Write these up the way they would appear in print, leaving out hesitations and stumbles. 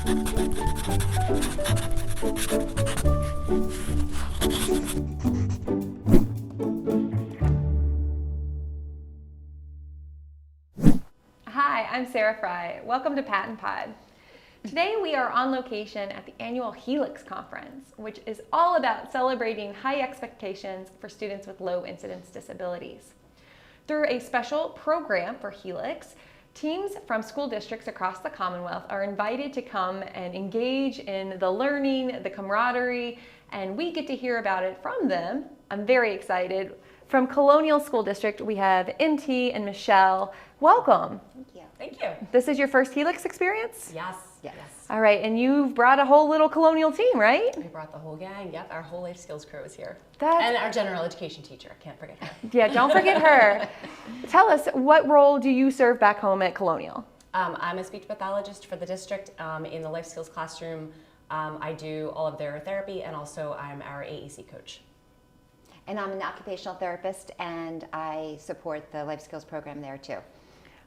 Hi, I'm Sarah Fry. Welcome to PaTTAnpod. Today we are on location at the annual HELIX conference, which is all about celebrating high expectations for students with low incidence disabilities. Through a special program for HELIX, teams from school districts across the Commonwealth are invited to come and engage in the learning, the camaraderie, and we get to hear about it from them. I'm very excited. From Colonial School District, we have NT and Michelle. Welcome. Thank you. Thank you. This is your first HELIX experience? Yes. All right, and you've brought a whole little Colonial team, right? We brought the whole gang. Yep, our whole life skills crew is here. That's... And our general education teacher. Can't forget her. Yeah, don't forget her. Tell us, what role do you serve back home at Colonial? I'm a speech pathologist for the district in the life skills classroom. I do all of their therapy, and also I'm our AEC coach. And I'm an occupational therapist, and I support the life skills program there too.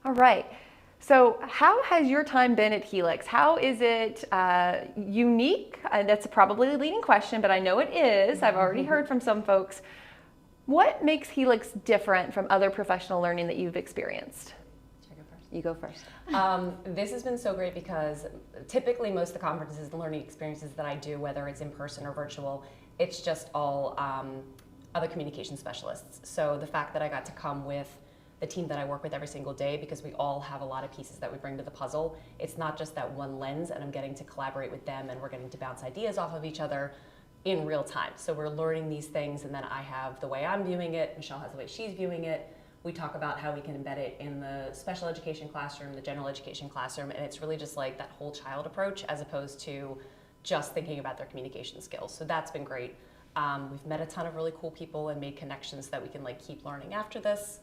All right. So how has your time been at HELIX? How is it unique? That's probably a leading question, but I know it is. I've already heard from some folks. What makes HELIX different from other professional learning that you've experienced? Should I go first? You go first. This has been so great because typically most of the conferences and learning experiences that I do, whether it's in person or virtual, it's just all other communication specialists. So the fact that I got to come with the team that I work with every single day, because we all have a lot of pieces that we bring to the puzzle. It's not just that one lens, and I'm getting to collaborate with them, and we're getting to bounce ideas off of each other in real time. So we're learning these things, and then I have the way I'm viewing it, Michelle has the way she's viewing it. We talk about how we can embed it in the special education classroom, the general education classroom, and it's really just like that whole child approach as opposed to just thinking about their communication skills. So that's been great. We've met a ton of really cool people and made connections that we can like keep learning after this.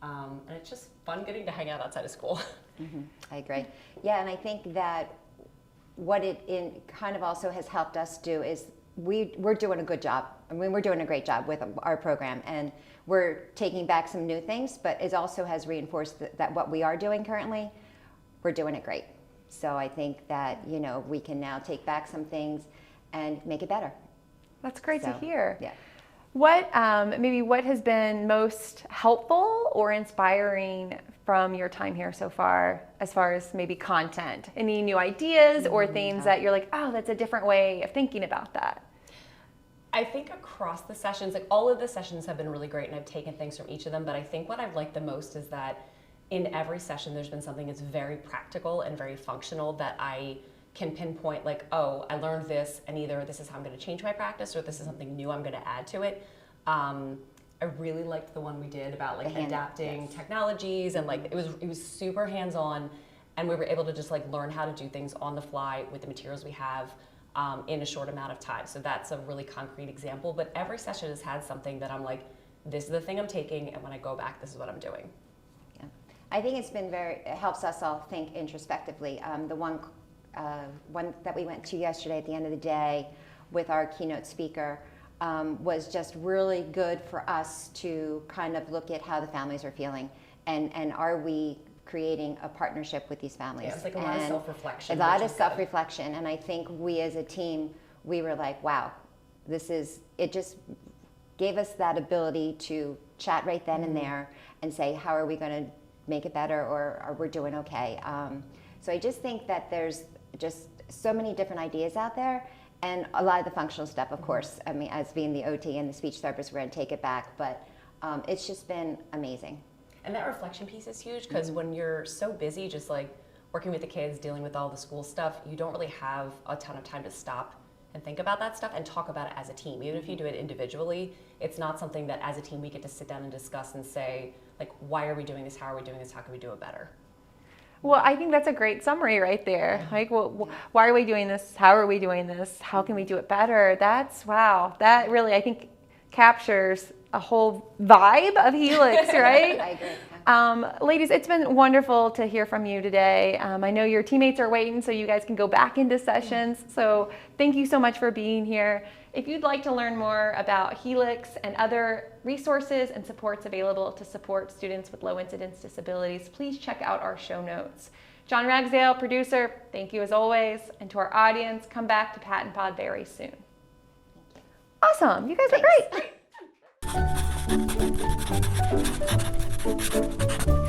And it's just fun getting to hang out outside of school. Mm-hmm. I agree. Yeah, and I think that what it kind of also has helped us do is we're doing a good job. I mean, we're doing a great job with our program, and we're taking back some new things, but it also has reinforced that what we are doing currently, we're doing it great. So I think that, you know, we can now take back some things and make it better. That's great to hear. Yeah. What maybe what has been most helpful or inspiring from your time here so far, as far as maybe content? Any new ideas or things that you're like, oh, that's a different way of thinking about that? I think across the sessions, like all of the sessions have been really great, and I've taken things from each of them, but I think what I've liked the most is that in every session there's been something that's very practical and very functional that I can pinpoint, like, oh, I learned this, and either this is how I'm going to change my practice or this is something new I'm going to add to it. I really liked the one we did about like adapting technologies, and like it was super hands-on, and we were able to just like learn how to do things on the fly with the materials we have in a short amount of time. So that's a really concrete example, but every session has had something that I'm like, this is the thing I'm taking, and when I go back, this is what I'm doing. Yeah. I think it's been it helps us all think introspectively. The one that we went to yesterday at the end of the day with our keynote speaker was just really good for us to kind of look at how the families are feeling, and are we creating a partnership with these families. Yeah, it's like a lot of self-reflection. A lot of self-reflection, and I think we as a team, we were like, wow, it just gave us that ability to chat right then and there and say, how are we going to make it better, or are we doing okay? So I just think that there's just so many different ideas out there, and a lot of the functional stuff, of course. I mean, as being the OT and the speech therapist, we're going to take it back, but it's just been amazing. And that reflection piece is huge, because when you're so busy just like working with the kids, dealing with all the school stuff, you don't really have a ton of time to stop and think about that stuff and talk about it as a team. Even if you do it individually, it's not something that as a team we get to sit down and discuss and say, like, why are we doing this? How are we doing this? How can we do it better? Well, I think that's a great summary right there. Like, well, why are we doing this? How are we doing this? How can we do it better? That's, wow, that really, I think, captures a whole vibe of HELIX, right? I agree. Ladies, it's been wonderful to hear from you today. I know your teammates are waiting, so you guys can go back into sessions. So thank you so much for being here. If you'd like to learn more about HELIX and other resources and supports available to support students with low incidence disabilities, please check out our show notes. John Ragsdale, producer, thank you as always. And to our audience, come back to PaTTAnpod very soon. Awesome. You guys are great.